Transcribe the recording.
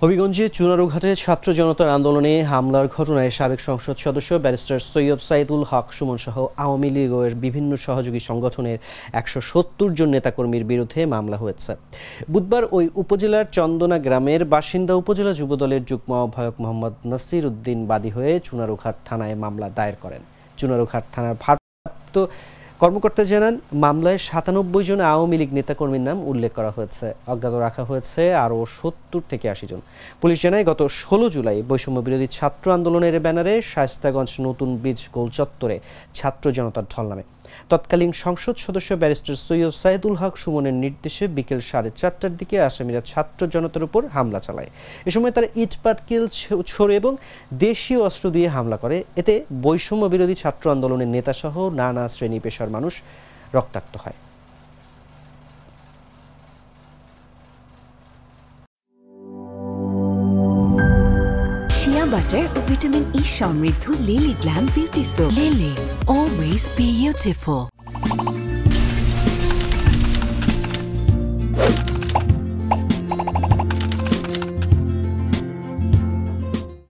হবিগঞ্জে চুনারুঘাটে ছাত্র জনতার আন্দোলনে হামলার ঘটনায় সাবেক সংসদ সদস্য ব্যারিস্টার সৈয়দ সাইদুল হক সুমন সহ আওয়ামী লীগের বিভিন্ন সহযোগী সংগঠনের ১৭০ জন নেতাকর্মীর বিরুদ্ধে মামলা হয়েছে। বুধবার ওই উপজেলার চন্দনা গ্রামের বাসিন্দা উপজেলা যুবদলের যুগ্ম আহ্বায়ক মোহাম্মদ নাসির উদ্দিন বাদী হয়ে চুনারুঘাট থানায় মামলা দায়ের করেন। চুনারুঘাট থানার ভারপ্রাপ্ত কর্মকর্তা জানান, মামলায় ৯৭ জন আওয়ামী লীগ নেতাকর্মীর নাম উল্লেখ করা হয়েছে। অজ্ঞাত রাখা হয়েছে আরও ৭০ থেকে ৮০ জন। পুলিশ জানায়, গত ১৬ জুলাই বৈষম্য বিরোধী ছাত্র আন্দোলনের ব্যানারে শায়েস্তাগঞ্জ নতুন ব্রিজ গোল চত্বরে ছাত্র জনতার ঢল নামে। তৎকালীন সংসদ সদস্য ব্যারিস্টার সৈয়দ সাইদুল হক সুমনের নির্দেশে বিকেল ৪:৩০টার দিকে আসামিরা ছাত্র জনতার উপর হামলা চালায়। এ সময় তারা ইট পাটকেল ছড়ে এবং দেশীয় অস্ত্র দিয়ে হামলা করে। এতে বৈষম্য বিরোধী ছাত্র আন্দোলনের নেতাসহ নানা শ্রেণী পেশার মানুষ রক্তাক্ত হয়। শিয়া বাটার ও ভিটামিন ই সমৃদ্ধ lily glam beauty soap. Lily, always beautiful.